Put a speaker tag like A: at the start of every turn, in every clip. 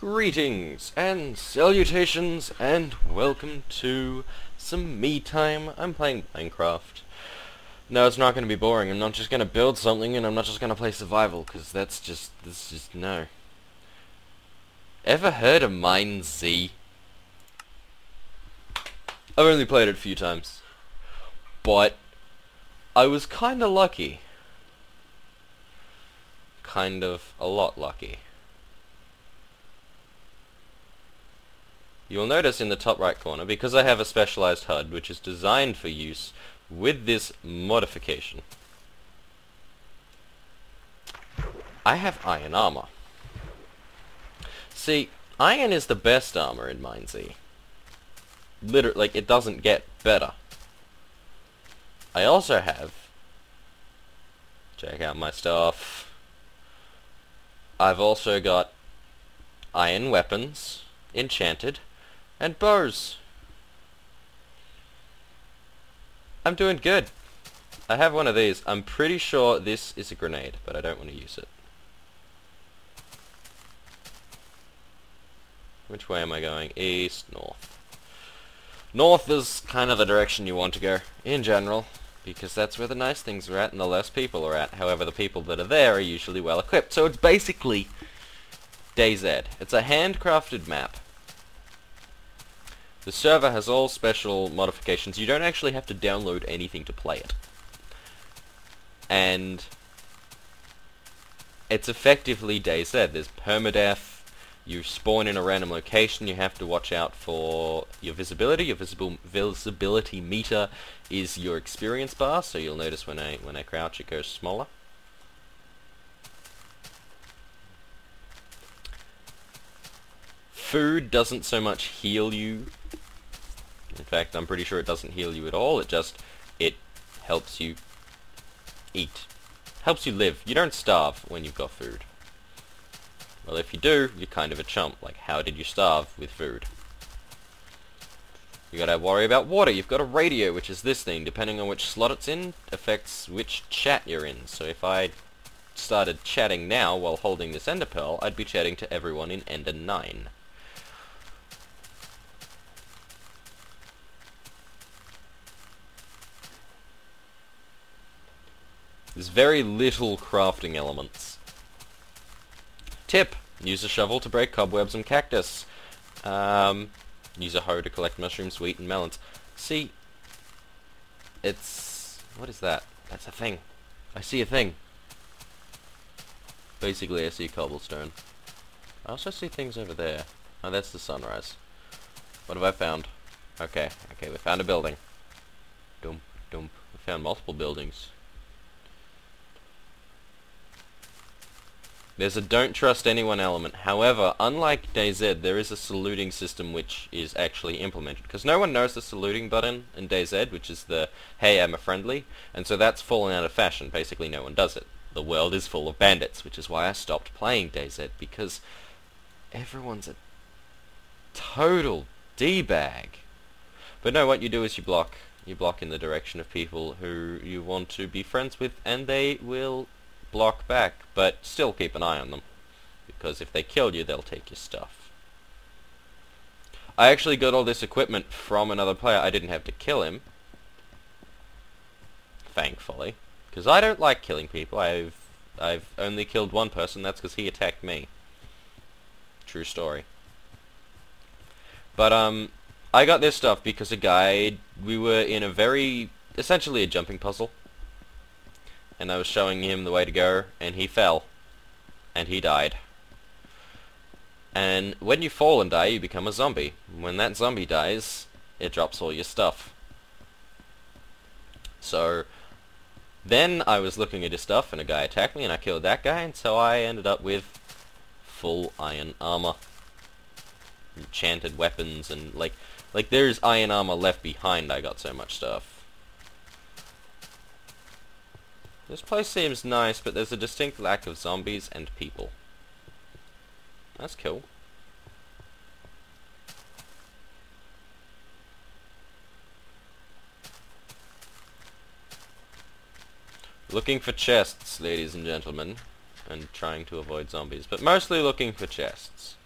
A: Greetings and salutations and welcome to some me time. I'm playing Minecraft. No, it's not going to be boring. I'm not just going to build something and I'm not just going to play survival, because that's just no. Ever heard of MineZ? I've only played it a few times, but I was kinda lucky. Kind of a lot lucky. You'll notice in the top right corner, because I have a specialized HUD which is designed for use with this modification, I have iron armor. See, iron is the best armor in MineZ. Literally, like, it doesn't get better. I also have, check out my stuff, I've also got iron weapons, enchanted, and bows. I'm doing good. I have one of these. I'm pretty sure this is a grenade, but I don't want to use it. Which way am I going? East, north. North is kind of the direction you want to go, in general, because that's where the nice things are at and the less people are at. However, the people that are there are usually well equipped. So it's basically DayZ. It's a handcrafted map. The server has all special modifications. You don't actually have to download anything to play it. And it's effectively DayZ. There's permadeath. You spawn in a random location. You have to watch out for your visibility. Your visibility meter is your experience bar. So you'll notice when I crouch, it goes smaller. Food doesn't so much heal you. In fact, I'm pretty sure it doesn't heal you at all. It helps you eat. Helps you live. You don't starve when you've got food. Well, if you do, you're kind of a chump. Like, how did you starve with food? You gotta worry about water. You've got a radio, which is this thing. Depending on which slot it's in, affects which chat you're in. So if I started chatting now while holding this ender pearl, I'd be chatting to everyone in Ender 9. There's very little crafting elements. Tip: use a shovel to break cobwebs and cactus. Use a hoe to collect mushrooms, wheat, and melons. See, it's... what is that? That's a thing. I see a thing. Basically, I see cobblestone. I also see things over there. Oh, that's the sunrise. What have I found? Okay, we found a building. Dump, dump. We found multiple buildings. There's a don't trust anyone element. However, unlike DayZ, there is a saluting system which is actually implemented. Because no one knows the saluting button in DayZ, which is the, hey, I'm a friendly. And so that's fallen out of fashion. Basically, no one does it. The world is full of bandits, which is why I stopped playing DayZ. Because everyone's a total D-bag. But no, what you do is you block. You block in the direction of people who you want to be friends with, and they will block back, but still keep an eye on them, because if they kill you, they'll take your stuff. I actually got all this equipment from another player. I didn't have to kill him, thankfully, because I don't like killing people. I've only killed one person. That's because he attacked me. True story. But I got this stuff because a guy, we were in a very, essentially a jumping puzzle. And I was showing him the way to go, and he fell. And he died. And when you fall and die, you become a zombie. When that zombie dies, it drops all your stuff. So, then I was looking at his stuff, and a guy attacked me, and I killed that guy, and so I ended up with full iron armor. Enchanted weapons, and like there's iron armor left behind. I got so much stuff. This place seems nice, but there's a distinct lack of zombies and people. That's cool. Looking for chests, ladies and gentlemen, and trying to avoid zombies, but mostly looking for chests.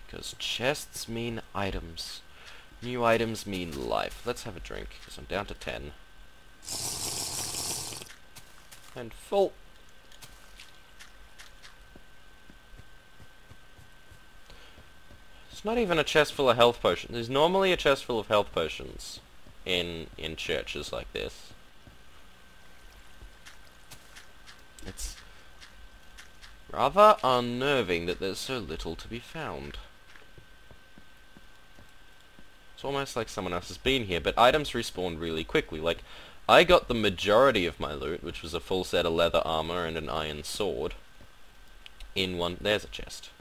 A: Because chests mean items. New items mean life. Let's have a drink, because I'm down to 10. And full. It's not even a chest full of health potions. There's normally a chest full of health potions in churches like this. It's rather unnerving that there's so little to be found. It's almost like someone else has been here, but items respawn really quickly. Like, I got the majority of my loot, which was a full set of leather armor and an iron sword, in one... There's a chest.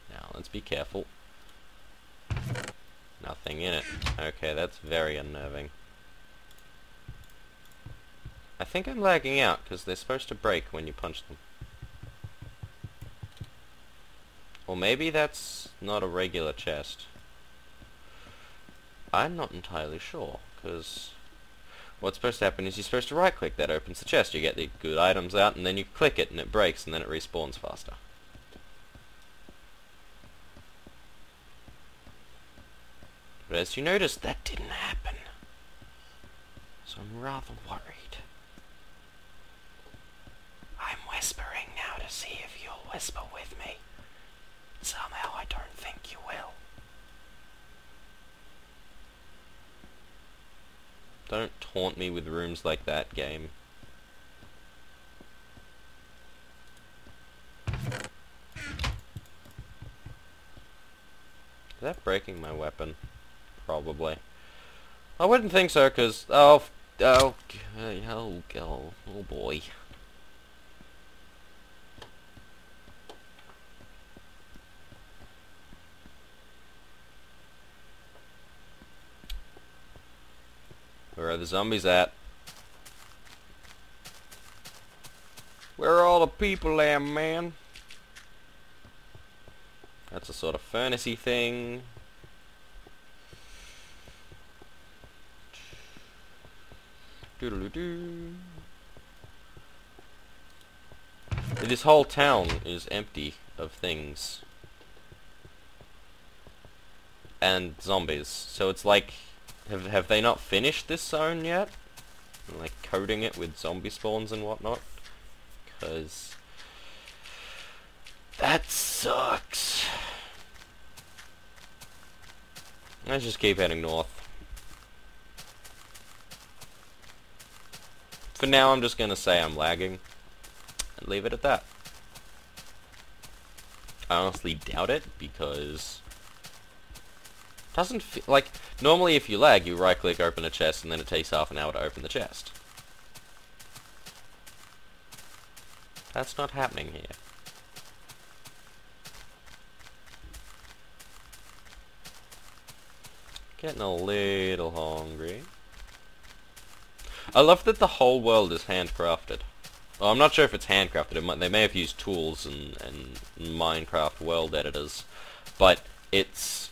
A: Now, let's be careful. Nothing in it. Okay, that's very unnerving. I think I'm lagging out, because they're supposed to break when you punch them. Or maybe that's not a regular chest. I'm not entirely sure, because what's supposed to happen is you're supposed to right-click, that opens the chest, you get the good items out, and then you click it and it breaks, and then it respawns faster. But as you notice, that didn't happen. So I'm rather worried. I'm whispering now to see if you'll whisper with me. Somehow I don't think you will. Don't taunt me with rooms like that, game. Is that breaking my weapon? Probably. I wouldn't think so, cause oh boy. Where are the zombies at? Where are all the people at, man? That's a sort of furnace-y thing. Doodle-doo. This whole town is empty of things. And zombies. So it's like... Have they not finished this zone yet? Like, coating it with zombie spawns and whatnot? Because... that sucks. Let's just keep heading north. For now, I'm just gonna say I'm lagging. And leave it at that. I honestly doubt it, because... doesn't feel like... normally if you lag, you right click, open a chest, and then it takes half an hour to open the chest. That's not happening here. Getting a little hungry. I love that the whole world is handcrafted. Well, I'm not sure if it's handcrafted. They may have used tools and Minecraft world editors, but it's...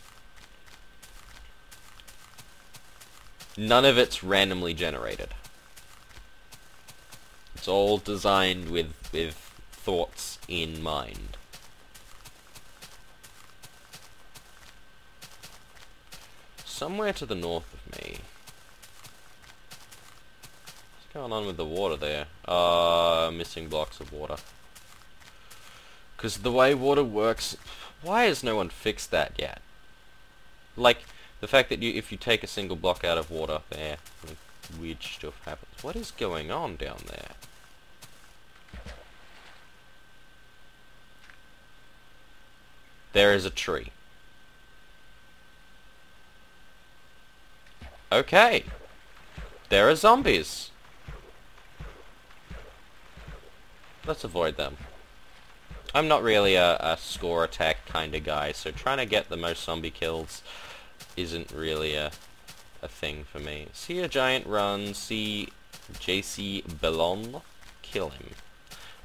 A: none of it's randomly generated. It's all designed with thoughts in mind. Somewhere to the north of me. What's going on with the water there? Missing blocks of water. Because the way water works... why has no one fixed that yet? Like... the fact that if you take a single block out of water there, like, weird stuff happens. What is going on down there? There is a tree. Okay. There are zombies. Let's avoid them. I'm not really a score attack kind of guy, so trying to get the most zombie kills isn't really a thing for me. See a giant run, see JC Bellon, kill him.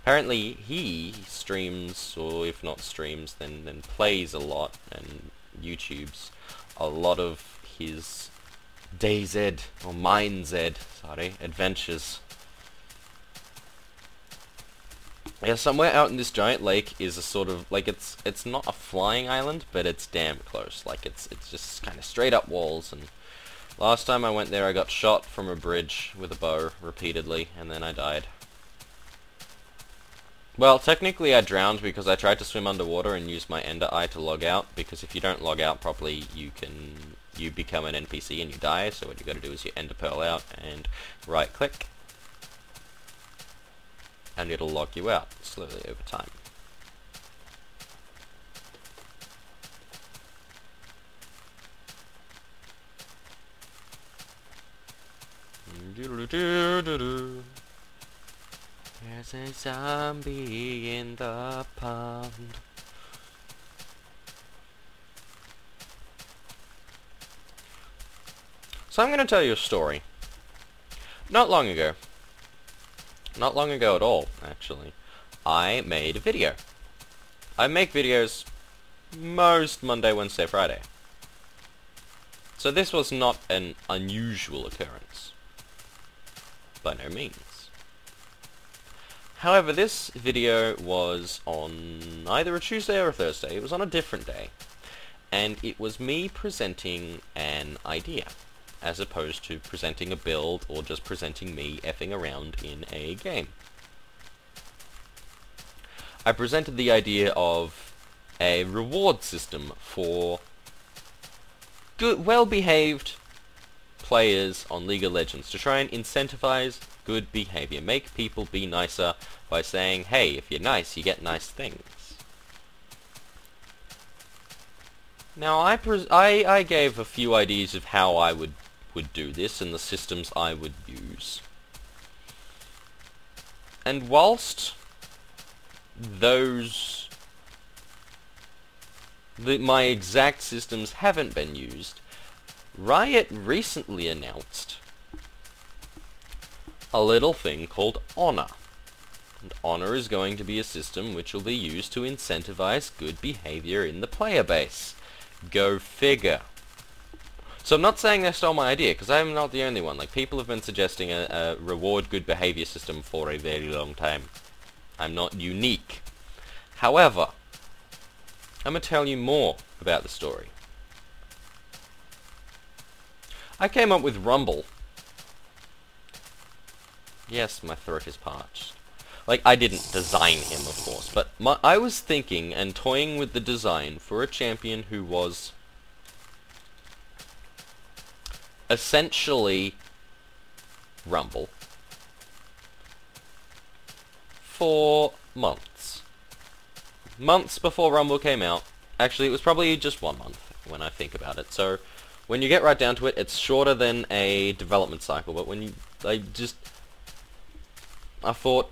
A: Apparently he streams, or if not streams, then plays a lot and YouTubes a lot of his DayZ, or MineZ, sorry, adventures. Yeah, somewhere out in this giant lake is a sort of, like, it's not a flying island, but it's damn close. Like, it's just kind of straight up walls, and last time I went there I got shot from a bridge with a bow repeatedly, and then I died. Well, technically I drowned because I tried to swim underwater and use my ender eye to log out, because if you don't log out properly, you become an NPC and you die, so what you gotta do is you ender pearl out and right click, and it'll log you out slowly over time. There's a zombie in the pond. So I'm going to tell you a story. Not long ago at all, actually, I made a video. I make videos most Monday, Wednesday, Friday. So this was not an unusual occurrence. By no means. However, this video was on either a Tuesday or a Thursday. It was on a different day. And it was me presenting an idea, as opposed to presenting a build or just presenting me effing around in a game. I presented the idea of a reward system for good, well-behaved players on League of Legends to try and incentivize good behavior, make people be nicer by saying, hey, if you're nice, you get nice things. Now, I gave a few ideas of how I would do this and the systems I would use. And whilst my exact systems haven't been used, Riot recently announced a little thing called Honor. And Honor is going to be a system which will be used to incentivize good behavior in the player base. Go figure. So I'm not saying they stole my idea, because I'm not the only one. Like, people have been suggesting a reward good behavior system for a very long time. I'm not unique. However, I'm going to tell you more about the story. I came up with Rumble. Yes, my throat is parched. Like, I didn't design him, of course, but I was thinking and toying with the design for a champion who was essentially Rumble for months. Months before Rumble came out. Actually, it was probably just 1 month when I think about it. So, when you get right down to it, it's shorter than a development cycle, but when you, I thought,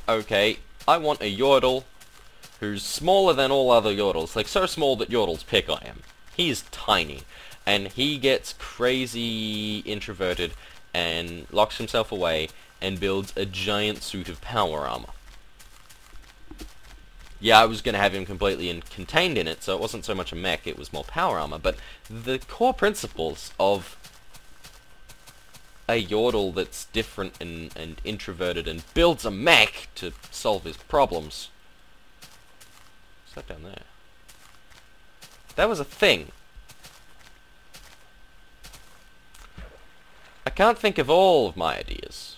A: okay, I want a Yordle who's smaller than all other Yordles, like so small that Yordles pick on him. He is tiny, and he gets crazy introverted and locks himself away and builds a giant suit of power armor. Yeah, I was going to have him completely contained in it, so it wasn't so much a mech, it was more power armor, but the core principles of a Yordle that's different and introverted and builds a mech to solve his problems. What's that down there? That was a thing. I can't think of all of my ideas.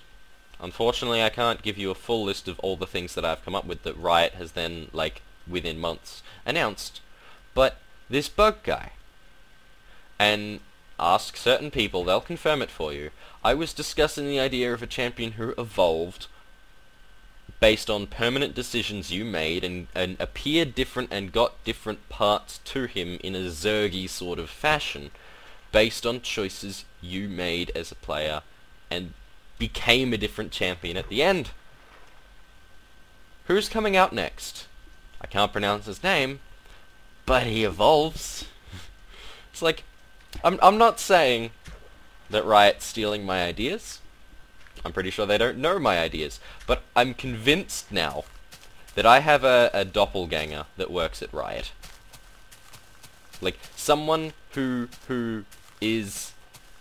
A: Unfortunately, I can't give you a full list of all the things that I've come up with that Riot has then, like, within months, announced. But this bug guy, and ask certain people, they'll confirm it for you, I was discussing the idea of a champion who evolved based on permanent decisions you made and appeared different and got different parts to him in a Zergy sort of fashion based on choices you made as a player and became a different champion at the end. Who's coming out next? I can't pronounce his name, but he evolves. It's like, I'm not saying that Riot's stealing my ideas. I'm pretty sure they don't know my ideas, but I'm convinced now that I have a doppelganger that works at Riot. Like, someone who is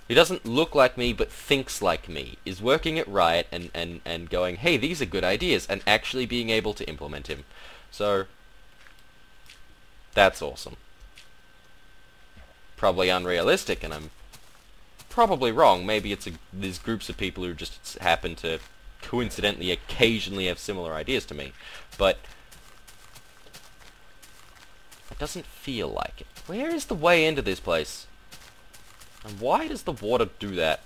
A: who doesn't look like me but thinks like me, is working at Riot and going, hey, these are good ideas, and actually being able to implement him. So, that's awesome. Probably unrealistic, and I'm probably wrong. Maybe there's groups of people who just happen to coincidentally occasionally have similar ideas to me, but it doesn't feel like it. Where is the way into this place? And why does the water do that?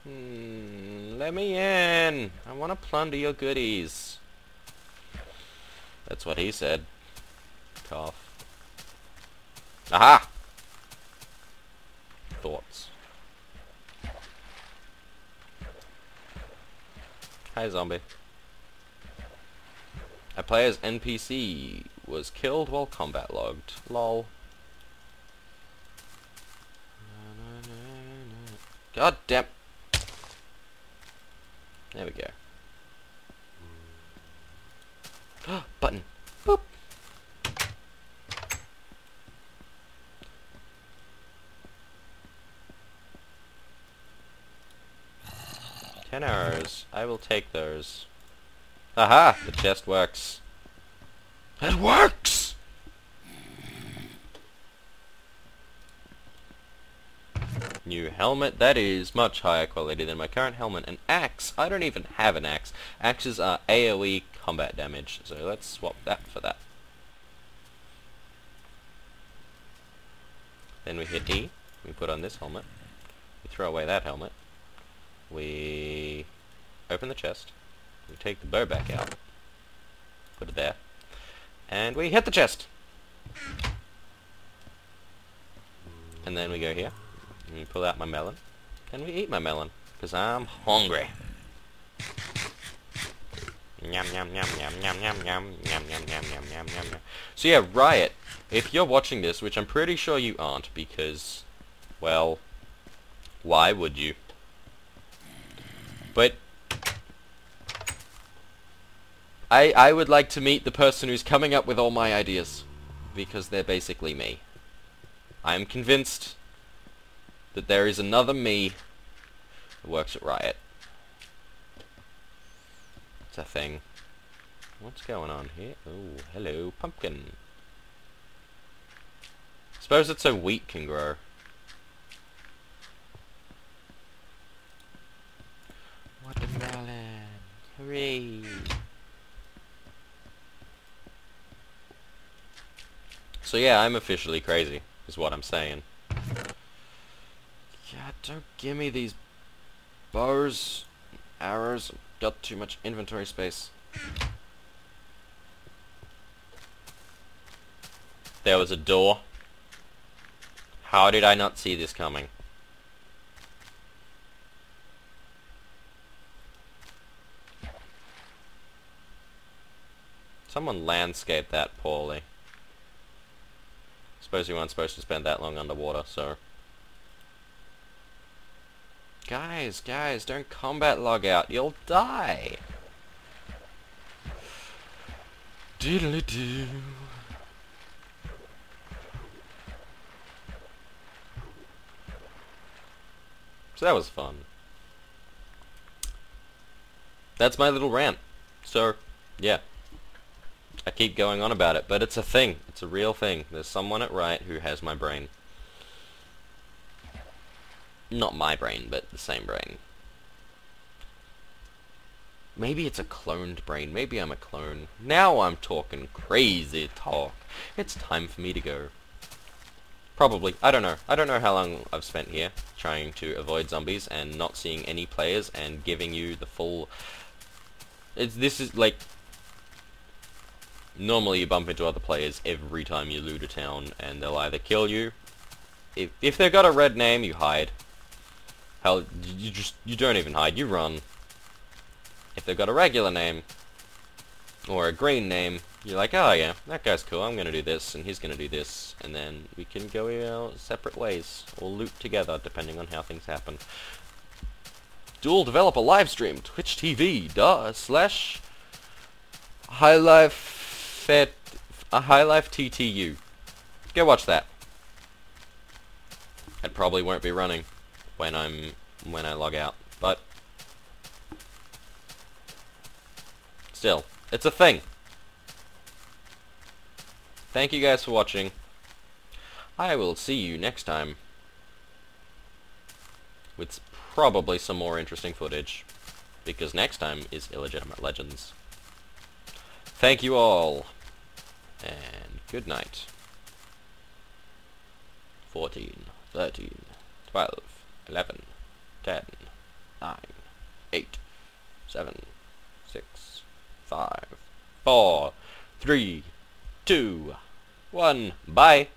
A: Let me in! I want to plunder your goodies. That's what he said. Cough. Aha! Thoughts. Hi, zombie. A player's NPC was killed while combat logged. Lol. God damn. There we go. Button. Boop. $10. I will take those. Aha! The chest works. It works! New helmet. That is much higher quality than my current helmet. An axe. I don't even have an axe. Axes are AoE combat damage. So let's swap that for that. Then we hit E. We put on this helmet. We throw away that helmet. We open the chest. We take the bow back out. Put it there. And we hit the chest! And then we go here. And we pull out my melon. And we eat my melon. Because I'm hungry. Yum yum yum yum yum yum yum yum yum yum yum yum yum yum. So yeah, Riot, if you're watching this, which I'm pretty sure you aren't, because, well, why would you? But I would like to meet the person who's coming up with all my ideas, because they're basically me. I'm convinced that there is another me who works at Riot. It's a thing. What's going on here? Oh, hello, pumpkin. Suppose it's so wheat can grow. Watermelon. Hooray. So yeah, I'm officially crazy, is what I'm saying. Yeah, don't give me these bows, arrows, got too much inventory space. There was a door. How did I not see this coming? Someone landscaped that poorly. Suppose you weren't supposed to spend that long underwater, so... Guys, don't combat log out. You'll die. Diddly-doo. So that was fun. That's my little rant. So, yeah. I keep going on about it, but it's a thing. It's a real thing. There's someone at Riot who has my brain. Not my brain, but the same brain. Maybe it's a cloned brain. Maybe I'm a clone. Now I'm talking crazy talk. It's time for me to go. Probably. I don't know. I don't know how long I've spent here trying to avoid zombies and not seeing any players and giving you the full... This is like... Normally you bump into other players every time you loot a town and they'll either kill you. If they've got a red name, you hide. Hell, you don't even hide, you run. If they've got a regular name, or a green name, you're like, oh yeah, that guy's cool, I'm gonna do this, and he's gonna do this, and then we can go our separate ways, or loot together, depending on how things happen. Dual developer live stream, Twitch TV, /HighLifeFet A High Life TTU. Go watch that. It probably won't be running when I log out, but still, it's a thing. Thank you guys for watching. I will see you next time with probably some more interesting footage, because next time is Illegitimate Legends. Thank you all, and good night. 14, 13, 12, 11, 10, 9, 8, 7, 6, 5, 4, 3, 2, 1. Bye.